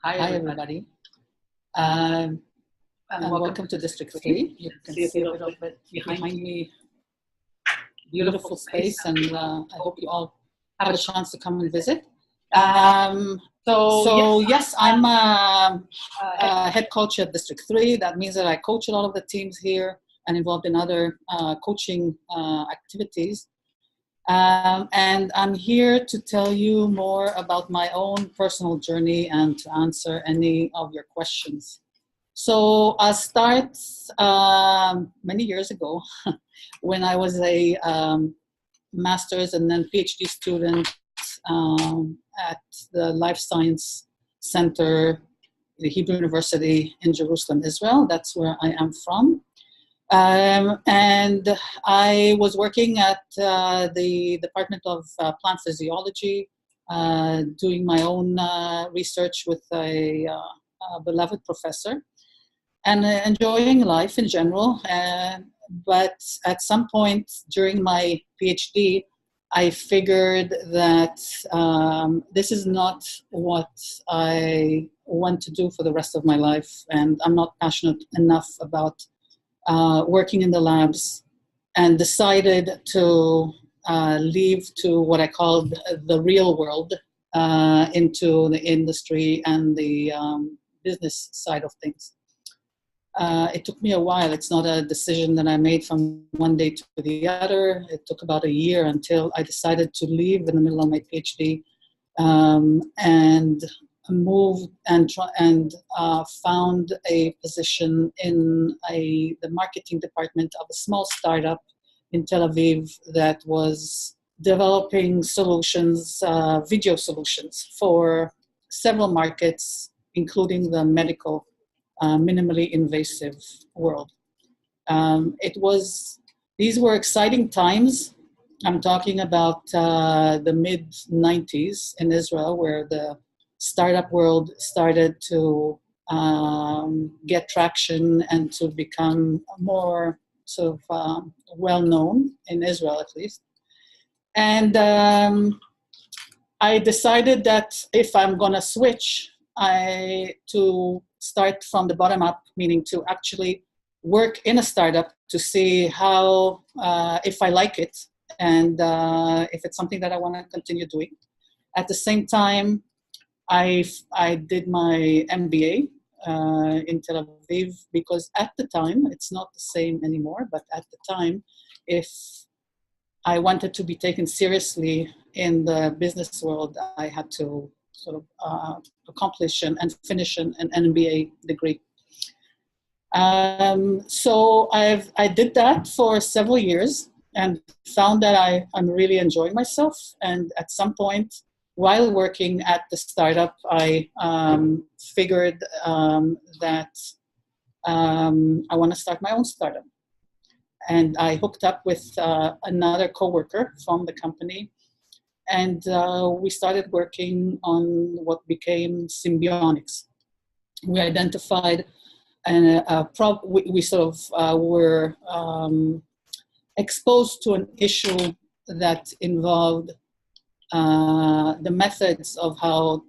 Hi, everybody. And welcome to District 3. You can see a little bit behind me, beautiful space, and I hope you all have a chance to come and visit. Yes, I'm a head coach at District 3. That means that I coach a lot of the teams here and involved in other coaching activities. And I'm here to tell you more about my own personal journey and to answer any of your questions. So I start many years ago when I was a master's and then PhD student at the Life Science Center, the Hebrew University in Jerusalem, Israel. That's where I am from. And I was working at the Department of Plant Physiology, doing my own research with a beloved professor, and enjoying life in general. But at some point during my PhD, I figured that this is not what I want to do for the rest of my life, and I'm not passionate enough about working in the labs, and decided to leave to what I called the real world, into the industry and the business side of things. It took me a while. It's not a decision that I made from one day to the other. It took about a year until I decided to leave in the middle of my PhD and moved and found a position in the marketing department of a small startup in Tel Aviv that was developing solutions, video solutions for several markets, including the medical, minimally invasive world. These were exciting times. I'm talking about the mid-90s in Israel, where the startup world started to get traction and to become more sort of well-known, in Israel at least. And I decided that if I'm going to switch, to start from the bottom up, meaning to actually work in a startup to see how, if I like it, and if it's something that I want to continue doing. At the same time, I did my MBA in Tel Aviv, because at the time, it's not the same anymore, but at the time, if I wanted to be taken seriously in the business world, I had to sort of accomplish and finish an MBA degree. So I did that for several years and found that I'm really enjoying myself. And at some point, while working at the startup, I figured that I want to start my own startup. And I hooked up with another coworker from the company, and we started working on what became Symbionics. We identified, and we sort of were exposed to an issue that involved the methods of how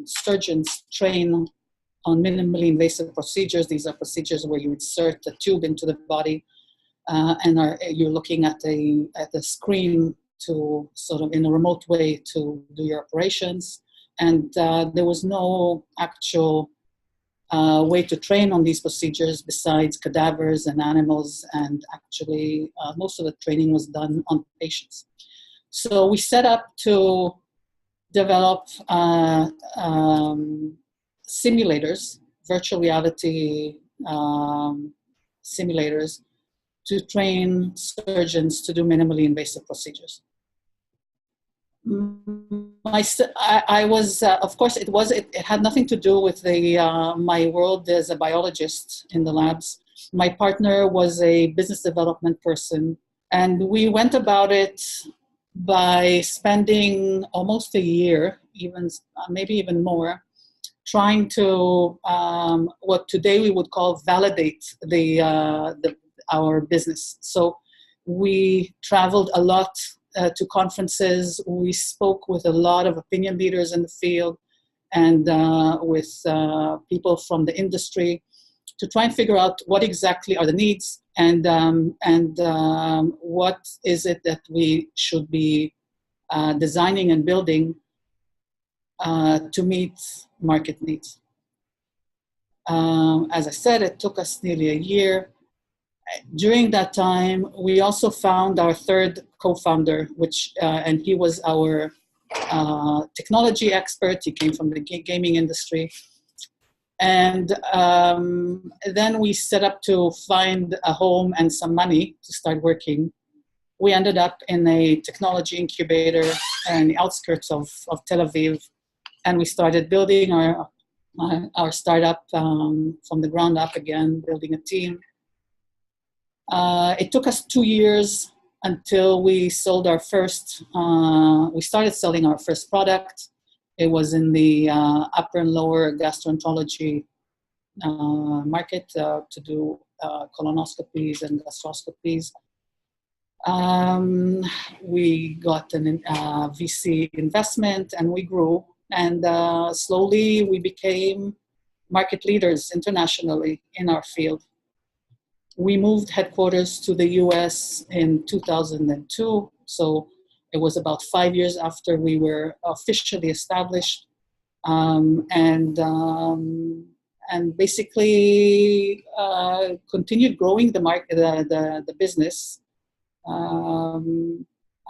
surgeons train on minimally invasive procedures. These are procedures where you insert a tube into the body, and you're looking at the screen to sort of in a remote way to do your operations. And there was no actual way to train on these procedures besides cadavers and animals, and actually most of the training was done on patients. So we set up to develop simulators, virtual reality simulators, to train surgeons to do minimally invasive procedures. I was, of course, it had nothing to do with my world as a biologist in the labs. My partner was a business development person, and we went about it by spending almost a year, maybe even more, trying to what today we would call validate our business. So we traveled a lot to conferences. We spoke with a lot of opinion leaders in the field, and with people from the industry to try and figure out what exactly are the needs and what is it that we should be designing and building to meet market needs. As I said, it took us nearly a year. During that time, we also found our third co-founder, and he was our technology expert. He came from the gaming industry. And then we set up to find a home and some money to start working. We ended up in a technology incubator in the outskirts of Tel Aviv, and we started building our startup from the ground up again, building a team. It took us 2 years until we sold our first, we started selling our first product. It was in the upper and lower gastroenterology market to do colonoscopies and gastroscopies. We got an VC investment and we grew, and slowly we became market leaders internationally in our field. We moved headquarters to the US in 2002, so it was about 5 years after we were officially established, and basically continued growing the market, the business,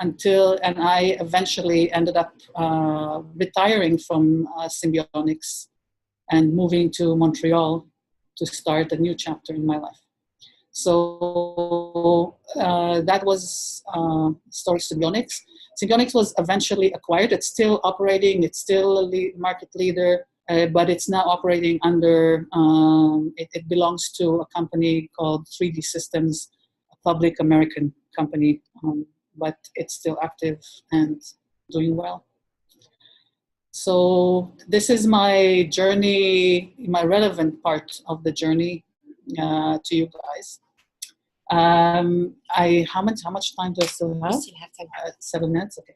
until I eventually ended up retiring from Symbionics and moving to Montreal to start a new chapter in my life. So that was story Symbionics. Symbionics was eventually acquired. It's still operating. It's still a market leader, but it's now operating under, it belongs to a company called 3D Systems, a public American company, but it's still active and doing well. So this is my journey, my relevant part of the journey to you guys. How much time do I still have? We still have 7 minutes. Okay.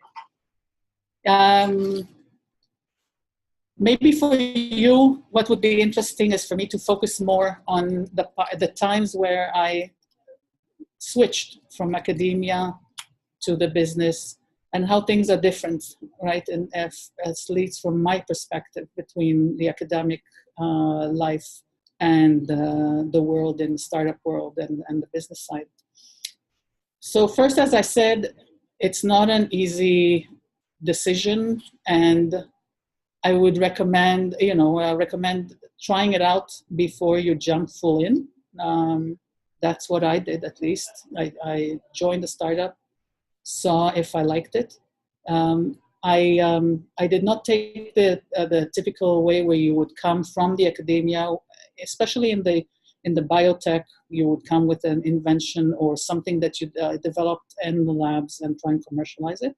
Maybe for you, what would be interesting is for me to focus more on the times where I switched from academia to the business and how things are different, right? And as leads from my perspective between the academic life and the world and startup world and the business side. So first, as I said, it's not an easy decision, and I would recommend, recommend trying it out before you jump full in. That's what I did, at least. I joined a startup, saw if I liked it. I did not take the typical way where you would come from the academia, especially in the biotech. You would come with an invention or something that you developed in the labs and try and commercialize it.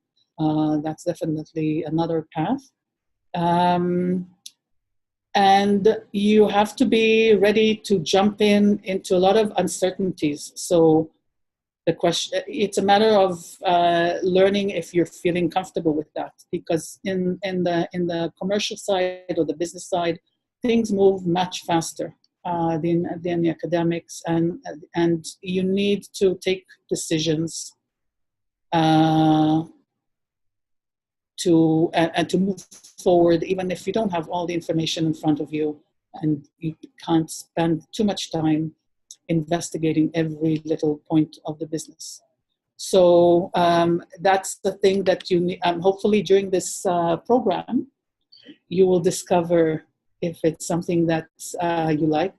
That's definitely another path. And you have to be ready to jump into a lot of uncertainties. So the question, it's a matter of learning if you're feeling comfortable with that, because in the commercial side or the business side, things move much faster than the academics, and you need to take decisions to move forward, even if you don't have all the information in front of you, and you can't spend too much time investigating every little point of the business. So that's the thing that you need. Hopefully during this program, you will discover if it's something that you like.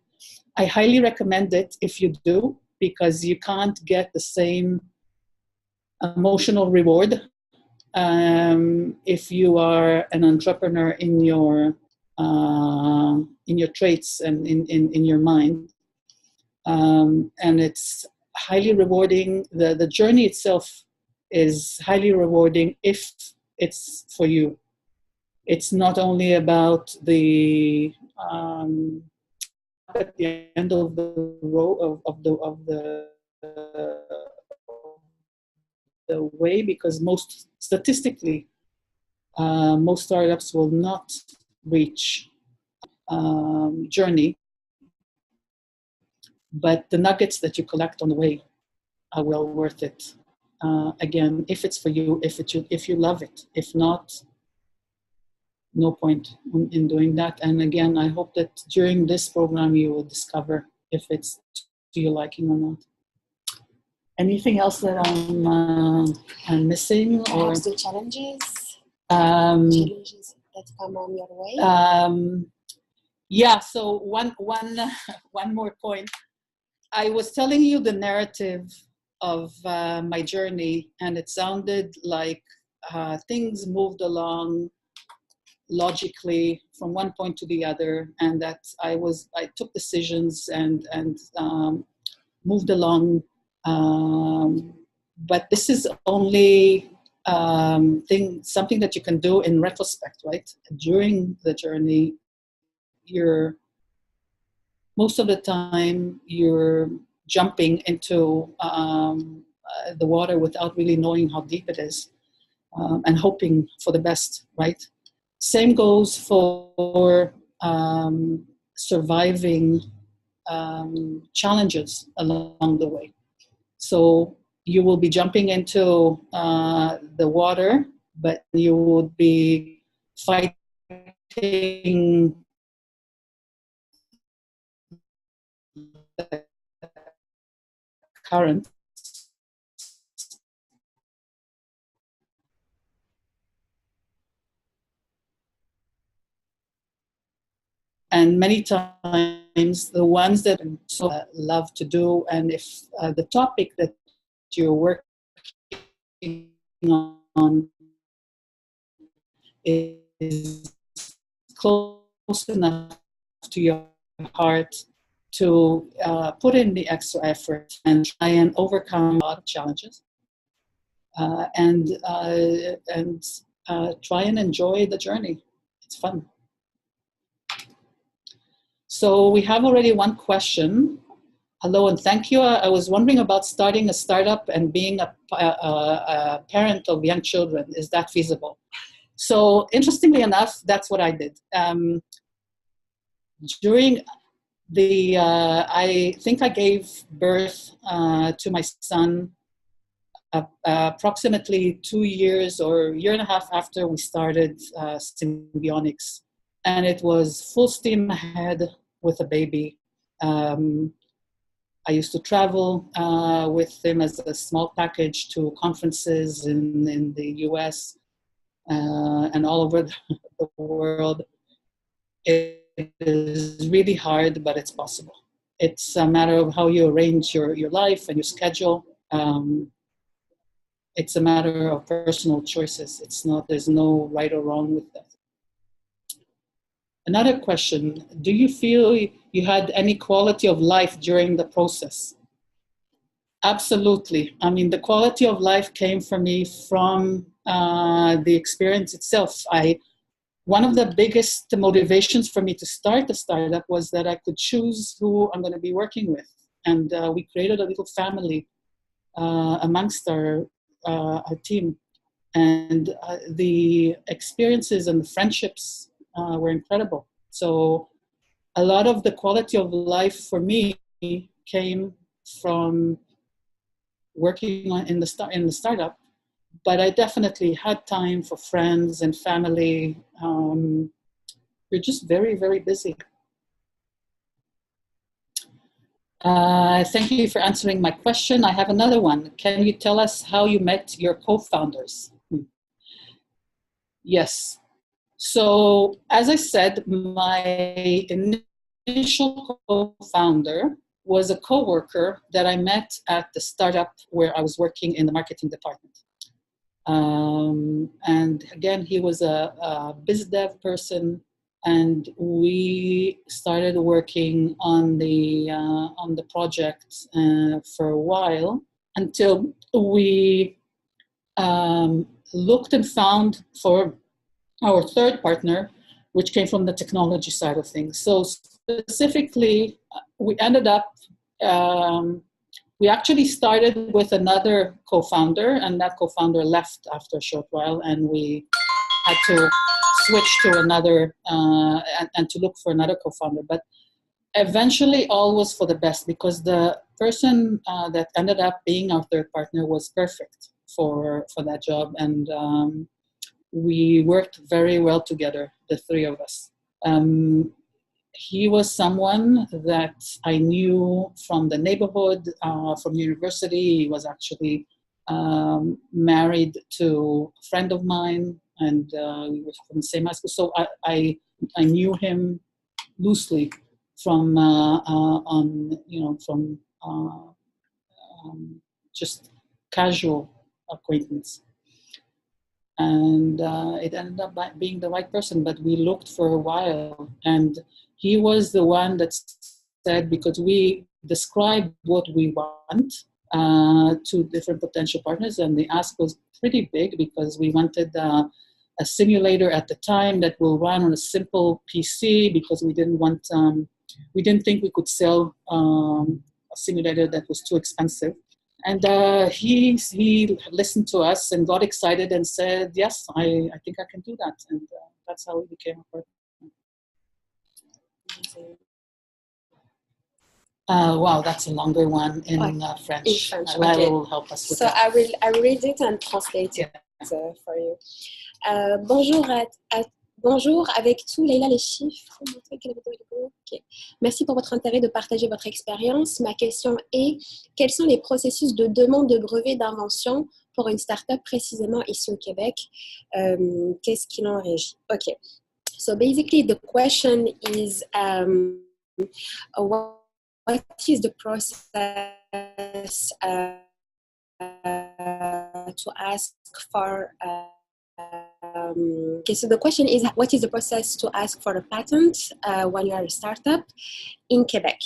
I highly recommend it if you do, because you can't get the same emotional reward if you are an entrepreneur in your traits and in your mind. And it's highly rewarding. The journey itself is highly rewarding if it's for you. It's not only about the at the end of the road of the way, because most statistically, most startups will not reach journey, but the nuggets that you collect on the way are well worth it. Again, if it's for you, if you love it. If not, no point in doing that. And again, I hope that during this program you will discover if it's to your liking or not. Anything else that I'm missing? Or perhaps the challenges that come on your way? Yeah, so one more point. I was telling you the narrative of my journey, and it sounded like things moved along logically from one point to the other, and that I took decisions and moved along. But this is only something that you can do in retrospect, right? During the journey, most of the time you're jumping into the water without really knowing how deep it is, and hoping for the best, right? Same goes for surviving challenges along the way. So you will be jumping into the water, but you would be fighting the current. And many times the ones that I love to do, and if the topic that you're working on is close enough to your heart to put in the extra effort and try and overcome a lot of challenges, and try and enjoy the journey. It's fun. So we have already one question. Hello and thank you. I was wondering about starting a startup and being a parent of young children. Is that feasible? So interestingly enough, that's what I did. During I think I gave birth to my son approximately 2 years or a year and a half after we started Symbionics. And it was full steam ahead with a baby. I used to travel with him as a small package to conferences in the US and all over the world. It is really hard, but it's possible. It's a matter of how you arrange your life and your schedule. It's a matter of personal choices. There's no right or wrong with that. Another question, do you feel you had any quality of life during the process? Absolutely. I mean, the quality of life came for me from the experience itself. One of the biggest motivations for me to start the startup was that I could choose who I'm going to be working with. And we created a little family amongst our team. And the experiences and the friendships were incredible. So a lot of the quality of life for me came from working in the startup, but I definitely had time for friends and family. We're just very, very busy. Thank you for answering my question. I have another one. Can you tell us how you met your co-founders? Yes. So, as I said, my initial co-founder was a coworker that I met at the startup where I was working in the marketing department. And again, he was a biz dev person, and we started working on the project for a while until we looked and found for our third partner, which came from the technology side of things. So specifically, we ended up, we actually started with another co-founder, and that co-founder left after a short while, and we had to switch to another and to look for another co-founder. But eventually, all was for the best because the person that ended up being our third partner was perfect for that job, and we worked very well together, the three of us. He was someone that I knew from the neighborhood, from university. He was actually married to a friend of mine, and we were from the same high school. So I knew him loosely from just casual acquaintance. And it ended up being the right person, but we looked for a while, and he was the one that said, because we described what we want to different potential partners, and the ask was pretty big because we wanted a simulator at the time that will run on a simple PC, because we didn't think we could sell a simulator that was too expensive. And he listened to us and got excited and said, yes, I think I can do that. And that's how we became a partner. Wow, that's a longer one in French. In French, Lila will help us with that. I will read it and translate it for you. Bonjour, avec tout, Leïla, les chiffres. Okay. Merci pour votre intérêt de partager votre expérience. Ma question est, quels sont les processus de demande de brevet d'invention pour une start-up précisément ici au Québec? Qu'est-ce qui en régit? Okay. So basically the question is, what is the process to ask for okay, so the question is, what is the process to ask for a patent when you are a startup in Quebec?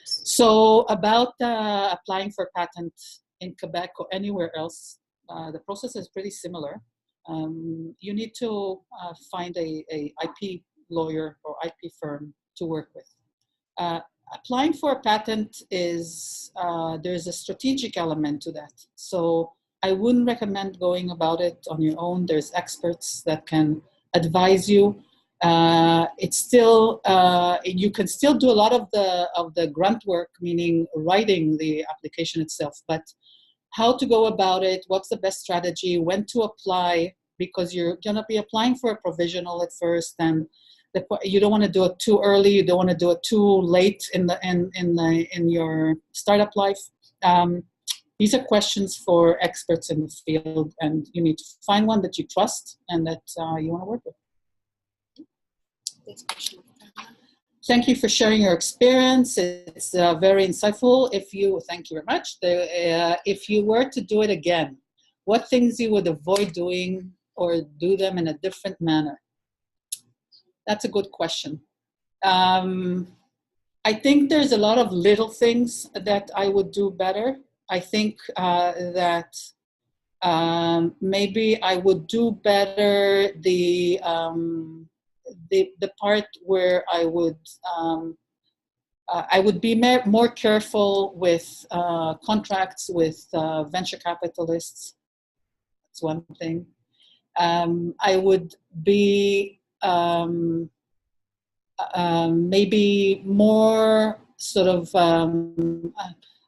So about applying for a patent in Quebec or anywhere else, the process is pretty similar. You need to find a IP lawyer or IP firm to work with. Applying for a patent is, there's a strategic element to that. So I wouldn't recommend going about it on your own. There's experts that can advise you. It's still, you can still do a lot of the grunt work, meaning writing the application itself, but how to go about it, what's the best strategy, when to apply, because you're gonna be applying for a provisional at first, and you don't want to do it too early. You don't want to do it too late in your startup life. These are questions for experts in the field, and you need to find one that you trust and that you want to work with. Thank you for sharing your experience. It's very insightful. Thank you very much. If you were to do it again, what things you would avoid doing or do them in a different manner? That's a good question. I think there's a lot of little things that I would do better. I think that maybe I would do better the part where I would be more careful with contracts with venture capitalists. That's one thing. I would be maybe more sort of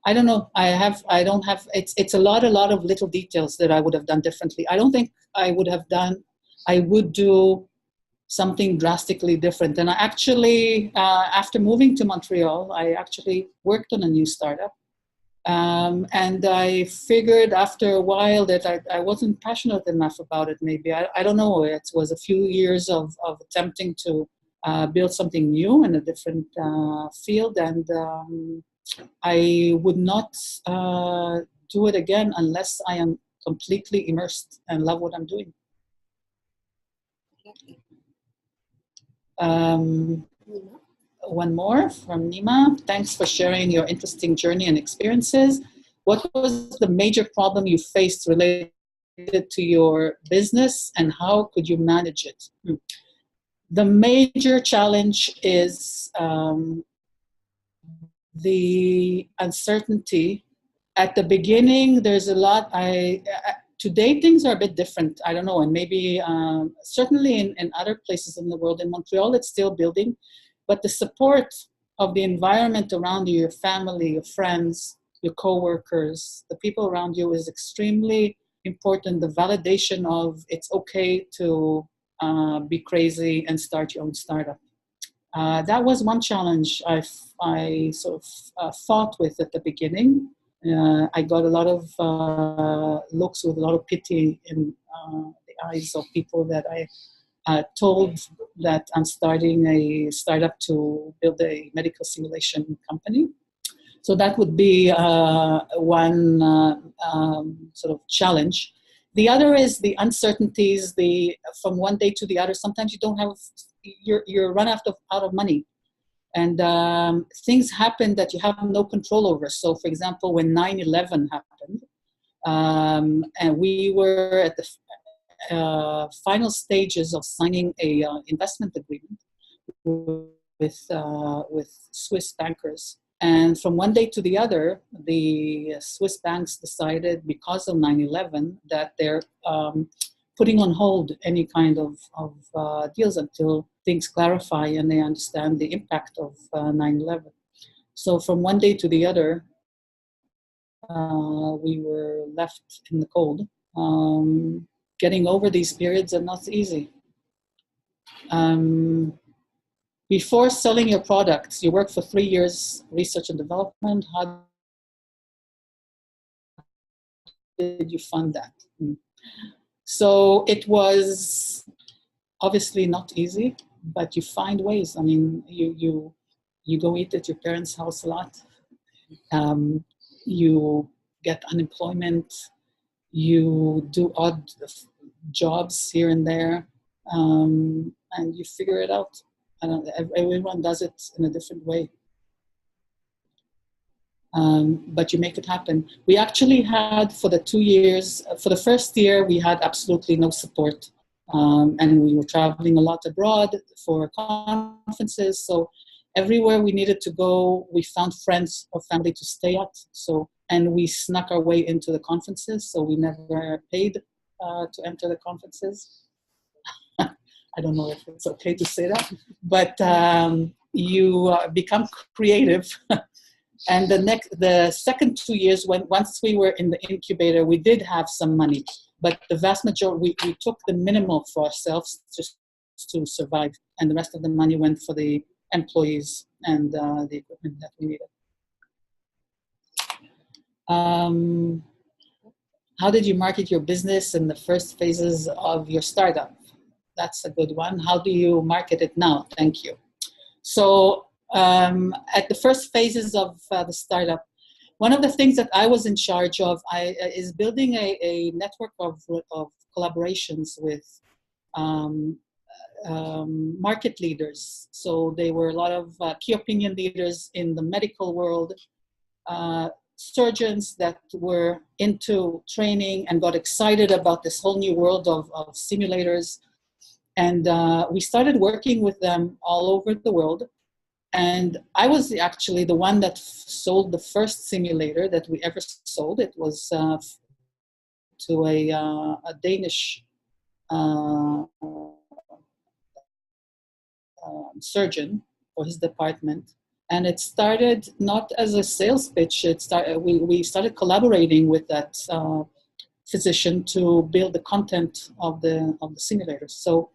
I don't know. I don't have. It's a lot of little details that I would have done differently. I don't think I would do something drastically different. And I actually, after moving to Montreal, I actually worked on a new startup. And I figured after a while that I wasn't passionate enough about it. Maybe I don't know. It was a few years of attempting to build something new in a different field, and I would not do it again unless I am completely immersed and love what I'm doing. One more from Nima. Thanks for sharing your interesting journey and experiences. What was the major problem you faced related to your business, and how could you manage it? The major challenge is the uncertainty. At the beginning, there's a lot. To Today, things are a bit different. I don't know, and maybe certainly in other places in the world. In Montreal, it's still building, but the support of the environment around you, your family, your friends, your coworkers, the people around you is extremely important. The validation of it's okay to be crazy and start your own startup. That was one challenge I sort of fought with at the beginning. I got a lot of looks with a lot of pity in the eyes of people that I told that I'm starting a startup to build a medical simulation company. So that would be one sort of challenge. The other is the uncertainties. From one day to the other, sometimes you don't have you're run out of money, and things happen that you have no control over. So, for example, when 9/11 happened, and we were at the final stages of signing a investment agreement with Swiss bankers. And from one day to the other, the Swiss banks decided, because of 9/11, that they're putting on hold any kind of deals until things clarify and they understand the impact of 9/11. So from one day to the other, we were left in the cold. Getting over these periods are not easy. Before selling your products, you work for 3 years research and development. How did you fund that? So it was obviously not easy, but you find ways. I mean, you go eat at your parents' house a lot. You get unemployment. You do odd jobs here and there, and you figure it out. Everyone does it in a different way. But you make it happen. We actually had, for the 2 years, for the first year, we had absolutely no support. And we were traveling a lot abroad for conferences. So everywhere we needed to go, we found friends or family to stay at. And we snuck our way into the conferences. So we never paid to enter the conferences. I don't know if it's okay to say that, but you become creative. And the second 2 years, once we were in the incubator, we did have some money, but the vast majority, we took the minimal for ourselves just to survive, and the rest of the money went for the employees and the equipment that we needed. How did you market your business in the first phases of your startup? That's a good one. How do you market it now? Thank you. So at the first phases of the startup, one of the things that I was in charge of is building a network of collaborations with market leaders. So they were a lot of key opinion leaders in the medical world, surgeons that were into training and got excited about this whole new world of simulators. And we started working with them all over the world. And I was actually the one that sold the first simulator that we ever sold. It was to a Danish surgeon for his department. And it started not as a sales pitch. We started collaborating with that physician to build the content of the simulator. So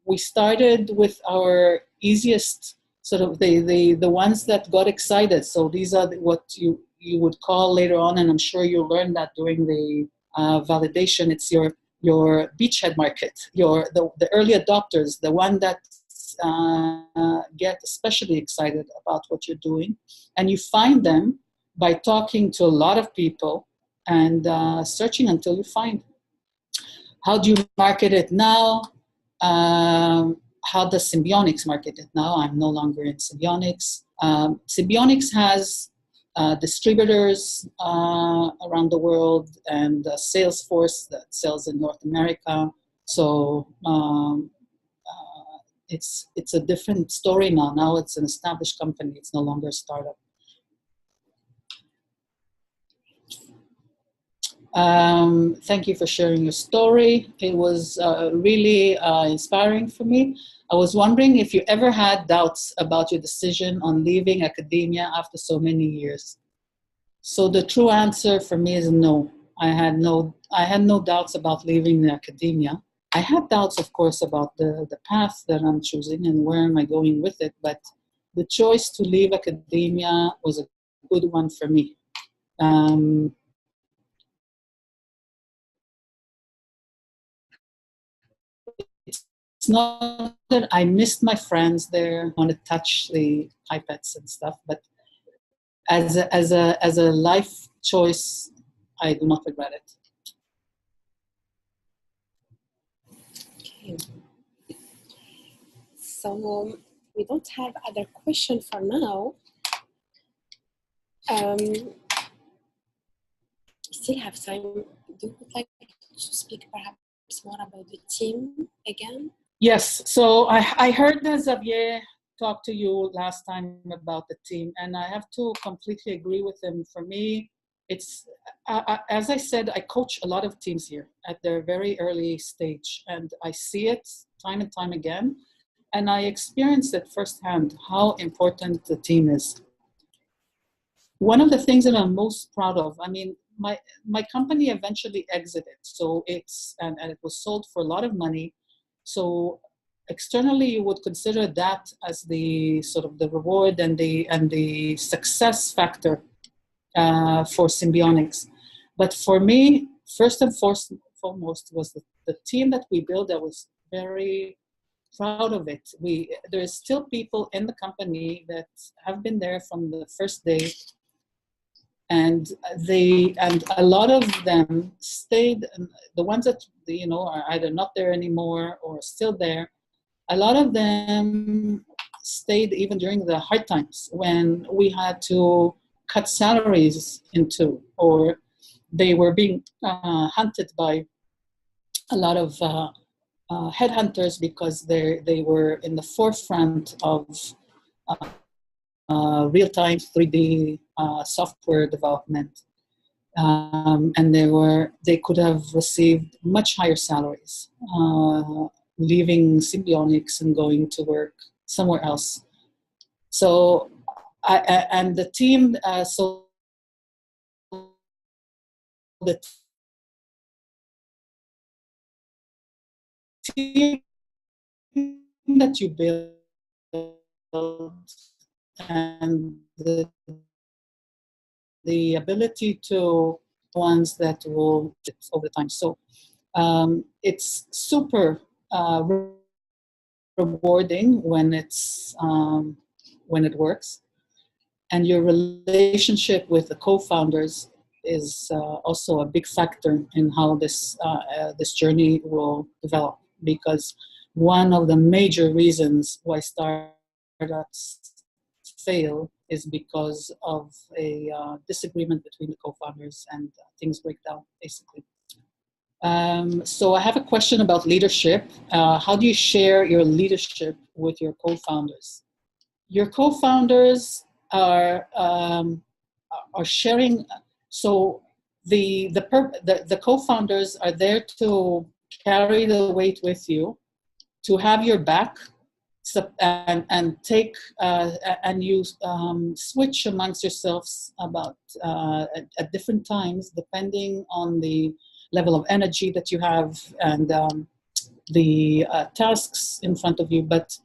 we started with our easiest, sort of the ones that got excited. So these are what you would call later on, and I'm sure you'll learn that during the validation. It's your beachhead market, the early adopters, the one that get especially excited about what you're doing. And you find them by talking to a lot of people and searching until you find. How do you market it now? How does Symbionics market it now? I'm no longer in Symbionics. Symbionics has distributors around the world and a sales force that sells in North America. So it's a different story now. Now it's an established company. It's no longer a startup. Thank you for sharing your story. It was really inspiring for me. I was wondering if you ever had doubts about your decision on leaving academia after so many years. So the true answer for me is no. I had no doubts about leaving the academia. I had doubts, of course, about the path that I'm choosing and where am I going with it, but the choice to leave academia was a good one for me. Um, it's not that I missed my friends there, want to touch the pipettes and stuff, but as a life choice, I do not regret it. Okay. So we don't have other question for now. Still have time. Do you would like to speak perhaps more about the team again? Yes, so I heard that Xavier talk to you last time about the team, and I have to completely agree with him. For me, it's, as I said, I coach a lot of teams here at their very early stage, and I see it time and time again, and I experienced it firsthand how important the team is. One of the things that I'm most proud of, I mean, my company eventually exited, so and it was sold for a lot of money. So externally, you would consider that as the sort of the reward and the success factor for Symbionics. But for me, first and foremost was the team that we built. I was very proud of it. There's still people in the company that have been there from the first day, and a lot of them stayed. The ones that are either not there anymore or still there, a lot of them stayed even during the hard times when we had to cut salaries in two, or they were being hunted by a lot of headhunters because they were in the forefront of real-time 3D software development. And they could have received much higher salaries, leaving Symbionics and going to work somewhere else. So, and the team, so the team that you build and the ability to ones that will over time. So it's super rewarding when when it works, and your relationship with the co-founders is also a big factor in how this journey will develop. Because one of the major reasons why startups fail is because of a disagreement between the co-founders, and things break down basically. So I have a question about leadership. How do you share your leadership with your co-founders? Your co-founders are sharing. So the co-founders are there to carry the weight with you, to have your back, and take and you switch amongst yourselves about at different times depending on the level of energy that you have and the tasks in front of you. But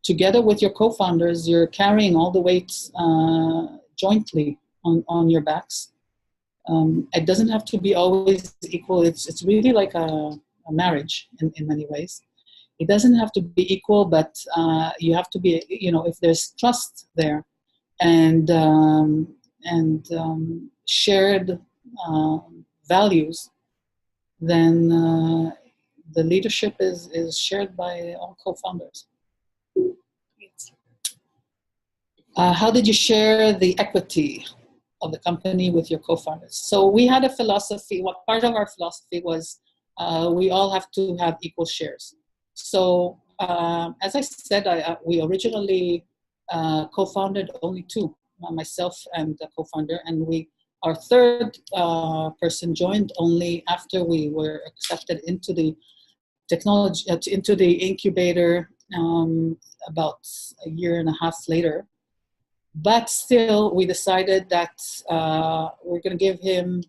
together with your co-founders, you're carrying all the weight jointly on your backs. It doesn't have to be always equal. It's really like a marriage in many ways. It doesn't have to be equal, but you have to be, if there's trust there and shared values, then the leadership is shared by all co-founders. How did you share the equity of the company with your co-founders? So we had a philosophy. What part of our philosophy was we all have to have equal shares. So as I said, we originally co-founded only two, myself and the co-founder, and Our third person joined only after we were accepted into the technology, into the incubator about a year and a half later. But still, we decided that we're going to give him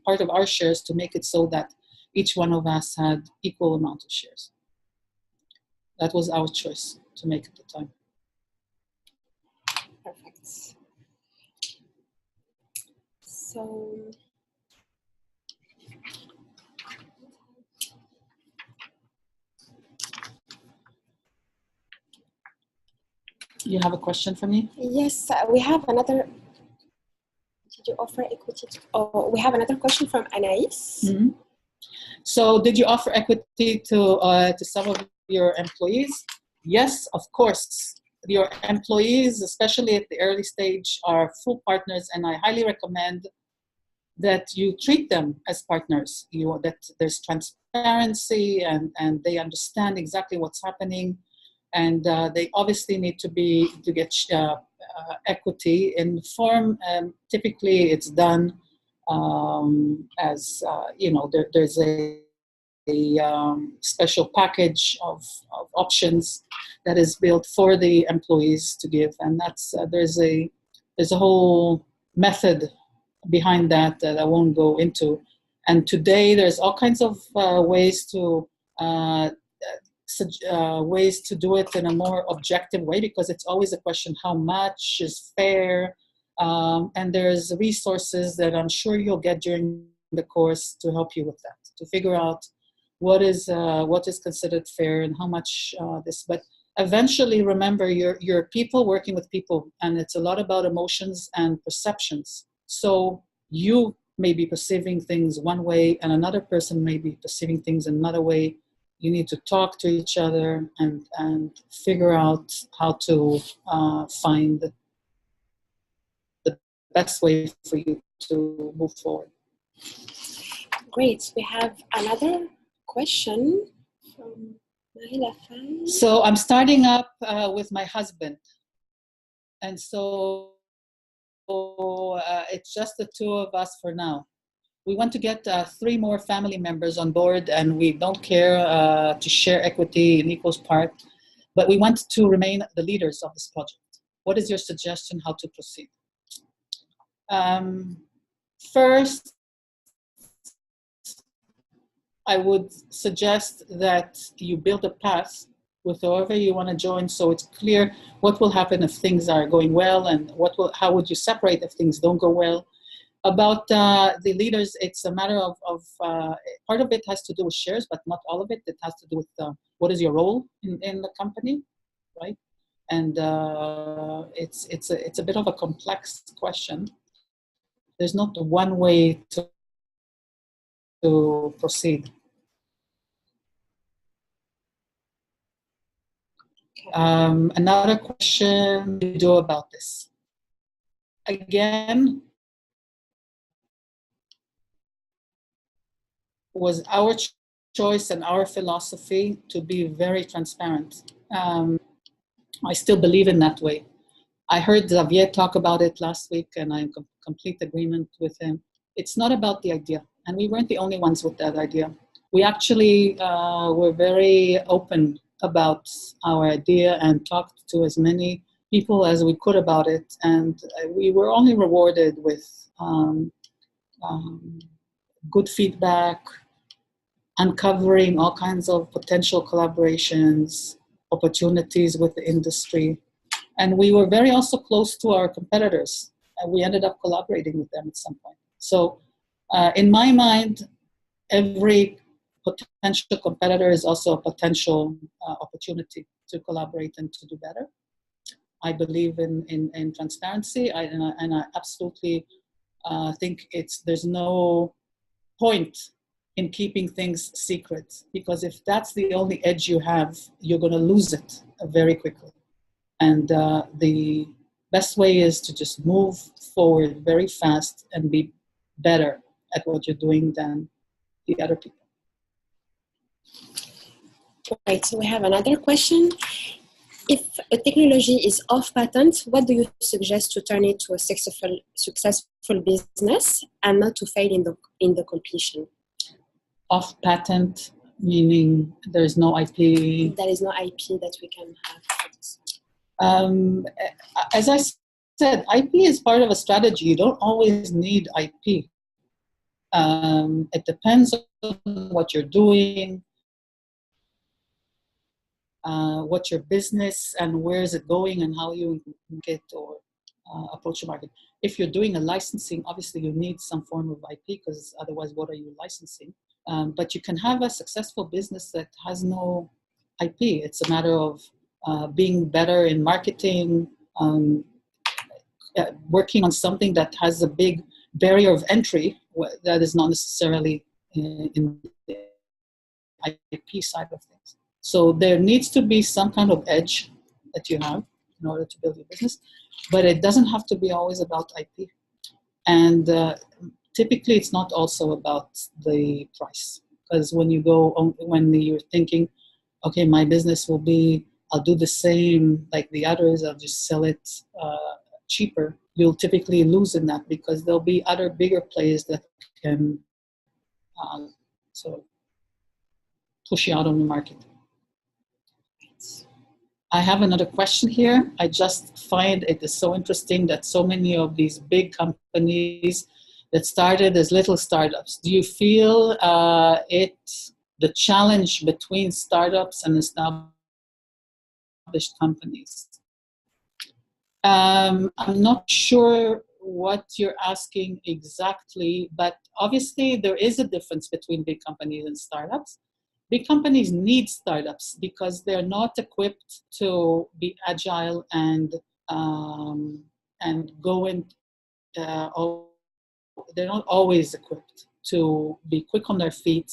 part of our shares to make it so that each one of us had equal amount of shares. That was our choice to make at the time. Perfect. So, You have a question for me? yes, we have another. Did you offer equity? Oh, we have another question from Anaïs. Mm-hmm. So, did you offer equity to some of your employees? Yes, of course. Your employees, especially at the early stage, are full partners, and I highly recommend that you treat them as partners. That there's transparency, and they understand exactly what's happening, and they obviously need to get equity in the form. Typically, it's done as there's a special package of options that is built for the employees to give, and that's there's a whole method behind that I won't go into. And today there's all kinds of ways to do it in a more objective way, because it's always a question how much is fair, and there's resources that I'm sure you'll get during the course to help you with that, to figure out what is considered fair and how much this. But eventually, remember, you're people working with people, and it's a lot about emotions and perceptions. So you may be perceiving things one way, and another person may be perceiving things another way. You need to talk to each other and figure out how to find the best way for you to move forward. Great. We have another question from Marie Lafay. So I'm starting up with my husband, and so it's just the two of us for now. We want to get 3 more family members on board, and we don't care to share equity in equal part, but we want to remain the leaders of this project. What is your suggestion how to proceed? First, I would suggest that you build a path with whoever you want to join, so it's clear what will happen if things are going well, and how would you separate if things don't go well. About the leaders, it's a matter of part of it has to do with shares, but not all of it. It has to do with what is your role in the company, right? And it's a bit of a complex question. There's not one way to proceed. Another question to do about this. Again, was our choice and our philosophy to be very transparent. I still believe in that way. I heard Xavier talk about it last week, and I'm in complete agreement with him. It's not about the idea, and we weren't the only ones with that idea. We actually were very open about our idea and talked to as many people as we could about it, and we were only rewarded with good feedback, uncovering all kinds of potential collaborations, opportunities with the industry. And we were very also close to our competitors, and we ended up collaborating with them at some point. So in my mind, every potential competitor is also a potential opportunity to collaborate and to do better. I believe in transparency, and I absolutely think there's no point in keeping things secret, because if that's the only edge you have, you're going to lose it very quickly. And the best way is to just move forward very fast and be better at what you're doing than the other people. Right, so we have another question. If a technology is off patent, what do you suggest to turn it to a successful business and not to fail in the completion? Off patent meaning there's no IP. There is no IP that we can have for this. As I said, IP is part of a strategy. You don't always need IP. It depends on what you're doing, what your business and where is it going and how you get or approach the market. If you're doing a licensing, obviously you need some form of IP because otherwise what are you licensing? But you can have a successful business that has no IP. It's a matter of being better in marketing, working on something that has a big barrier of entry that is not necessarily in the IP side of things. So there needs to be some kind of edge that you have in order to build your business, but it doesn't have to be always about IP. And typically it's not also about the price, because when you're thinking, okay, my business will be, I'll do the same like the others, I'll just sell it cheaper, you'll typically lose in that because there'll be other bigger players that can sort of push you out on the market. I have another question here. I just find it is so interesting that so many of these big companies that started as little startups, do you feel the challenge between startups and established companies? I'm not sure what you're asking exactly, but obviously there is a difference between big companies and startups. Big companies need startups because they're not equipped to be agile and go in. They're not always equipped to be quick on their feet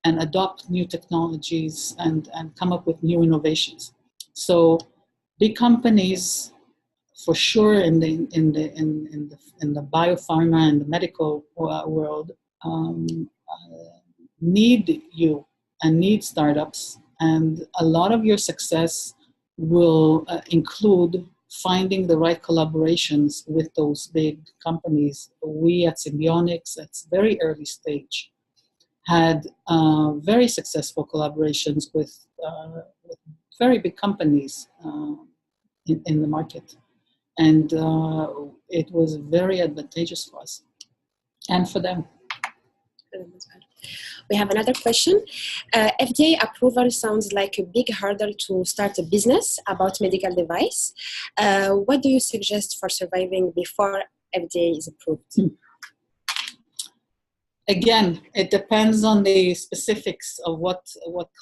and adopt new technologies and come up with new innovations. So big companies, for sure, in the biopharma and the medical world, need you and need startups, and a lot of your success will include finding the right collaborations with those big companies. We at Symbionics, at very early stage, had very successful collaborations with very big companies in the market. And it was very advantageous for us and for them. We have another question. FDA approval sounds like a big hurdle to start a business about medical device. What do you suggest for surviving before FDA is approved? Again, it depends on the specifics of what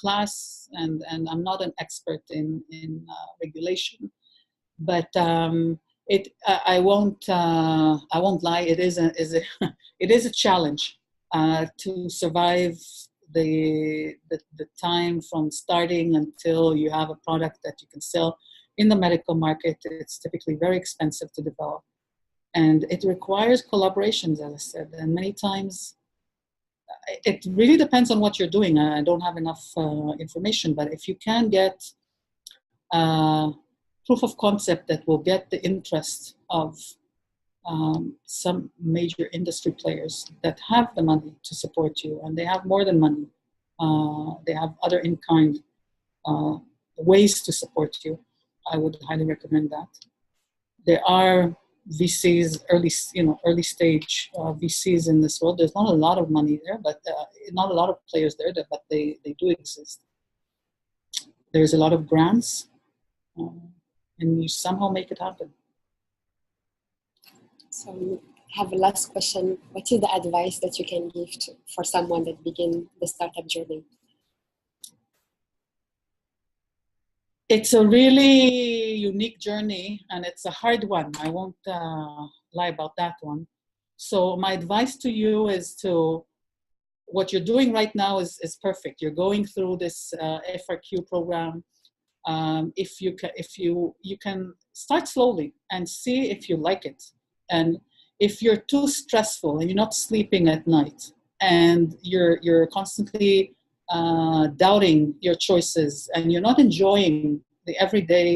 class, and I'm not an expert in regulation, but I won't lie. It is a challenge to survive the time from starting until you have a product that you can sell. In the medical market, it's typically very expensive to develop, and it requires collaborations, as I said. And many times, it really depends on what you're doing. I don't have enough information, but if you can get proof of concept that will get the interest of some major industry players that have the money to support you, and they have more than money. They have other in-kind ways to support you. I would highly recommend that. There are VCs, early stage VCs in this world. There's not a lot of money there, but not a lot of players there, but they do exist. There's a lot of grants, and you somehow make it happen. So we have a last question. What is the advice that you can give for someone that begins the startup journey? It's a really unique journey, and it's a hard one. I won't lie about that one. So my advice to you is what you're doing right now is perfect. You're going through this FRQ program. If you can start slowly and see if you like it. And if you're too stressful and you're not sleeping at night and you're constantly doubting your choices and you're not enjoying the everyday,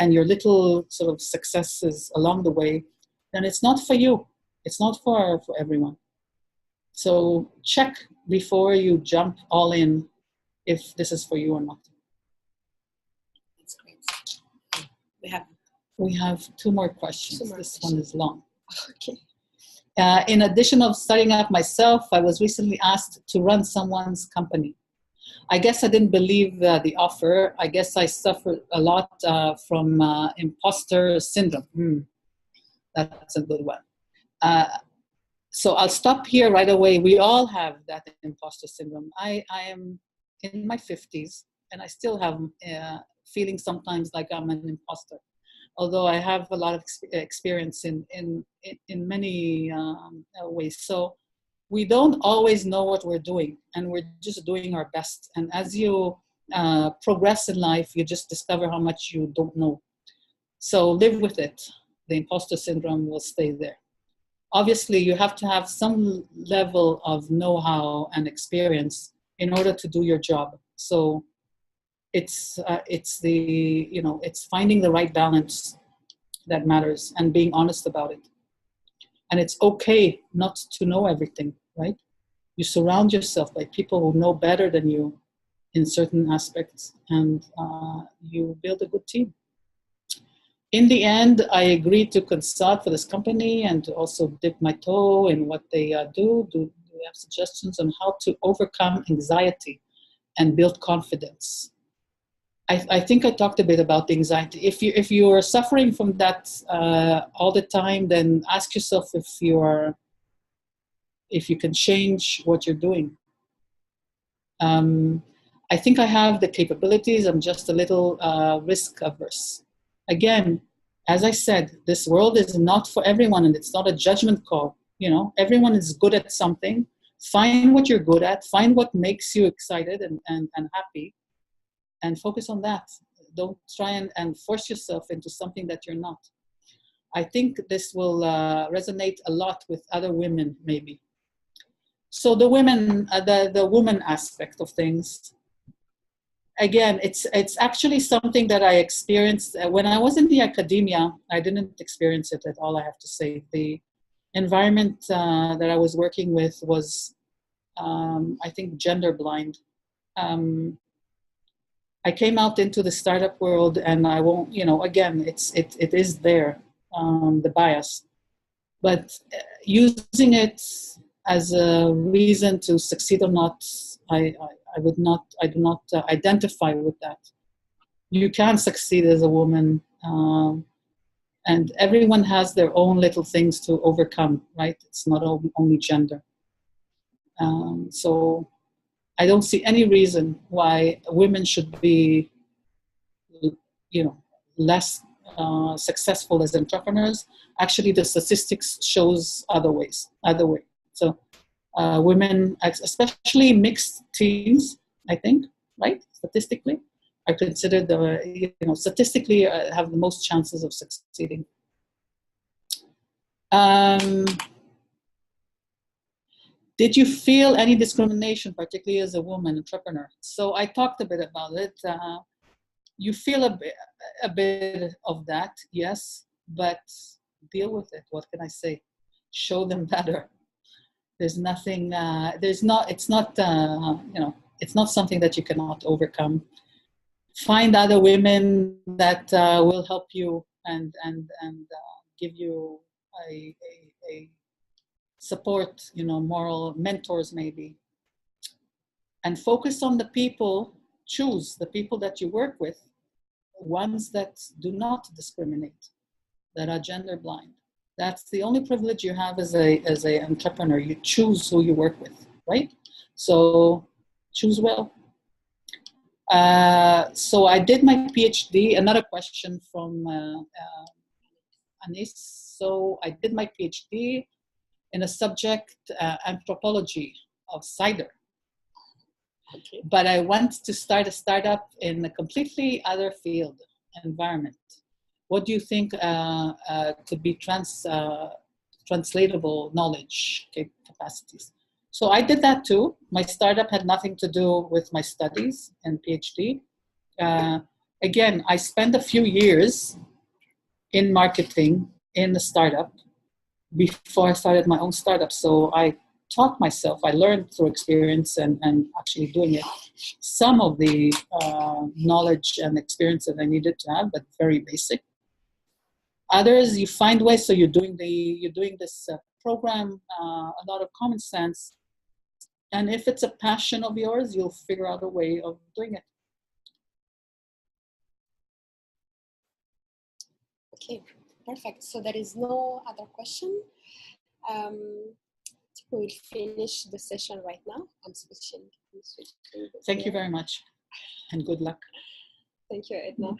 and your little sort of successes along the way, then it's not for you. It's not for everyone. So check before you jump all in if this is for you or not. That's great. We have two more questions. This one is long. Okay. In addition of starting up myself, I was recently asked to run someone's company. I guess I didn't believe the offer. I guess I suffered a lot from imposter syndrome. That's a good one. So I'll stop here right away. We all have that imposter syndrome. I am in my 50s, and I still have feeling sometimes like I'm an imposter, although I have a lot of experience in many ways. So we don't always know what we're doing, and we're just doing our best. And as you progress in life, you just discover how much you don't know. So live with it. The imposter syndrome will stay there. Obviously, you have to have some level of know-how and experience in order to do your job. So it's finding the right balance that matters and being honest about it. And it's okay not to know everything, right? You surround yourself by people who know better than you in certain aspects, and you build a good team. In the end, I agreed to consult for this company and to also dip my toe in what they do. Do we have suggestions on how to overcome anxiety and build confidence? I think I talked a bit about the anxiety. If you are suffering from that all the time, then ask yourself if you can change what you're doing. I think I have the capabilities. I'm just a little risk averse. Again, as I said, this world is not for everyone, and it's not a judgment call. Everyone is good at something. Find what you're good at. Find what makes you excited and happy, and focus on that. Don't try and force yourself into something that you're not. I think this will resonate a lot with other women, maybe. So the women, the woman aspect of things. Again, it's actually something that I experienced when I was in the academia. I didn't experience it at all, I have to say. The environment that I was working with was, I think, gender blind. I came out into the startup world, and I won't, again, it is there, the bias, but using it as a reason to succeed or not, I do not identify with that. You can succeed as a woman, and everyone has their own little things to overcome, right? It's not only gender. So I don't see any reason why women should be, less successful as entrepreneurs. Actually, the statistics shows other way. So women, especially mixed teams, I think, right? Statistically, are considered statistically have the most chances of succeeding. Did you feel any discrimination, particularly as a woman entrepreneur? So I talked a bit about it. You feel a bit of that, yes, but deal with it. What can I say? Show them better. There's nothing. It's not something that you cannot overcome. Find other women that will help you and give you a support. Moral mentors maybe, and focus on the people. Choose the people that you work with, ones that do not discriminate, that are gender blind. That's the only privilege you have as a entrepreneur. You choose who you work with, right? So choose well. So I did my PhD. Another question from Anis. So I did my PhD in a subject, anthropology of cider. Okay. But I want to start a startup in a completely other field, environment. What do you think could be translatable knowledge capacities? So I did that too. My startup had nothing to do with my studies and PhD. again, I spent a few years in marketing in the startup before I started my own startup. So I taught myself, I learned through experience and actually doing it, some of the knowledge and experience that I needed to have, but very basic. Others, you find ways. So you're doing this program, a lot of common sense. And if it's a passion of yours, you'll figure out a way of doing it. Okay, perfect. So there is no other question. We will finish the session right now. I'm switching. Thank you very much, and good luck. Thank you, Edna.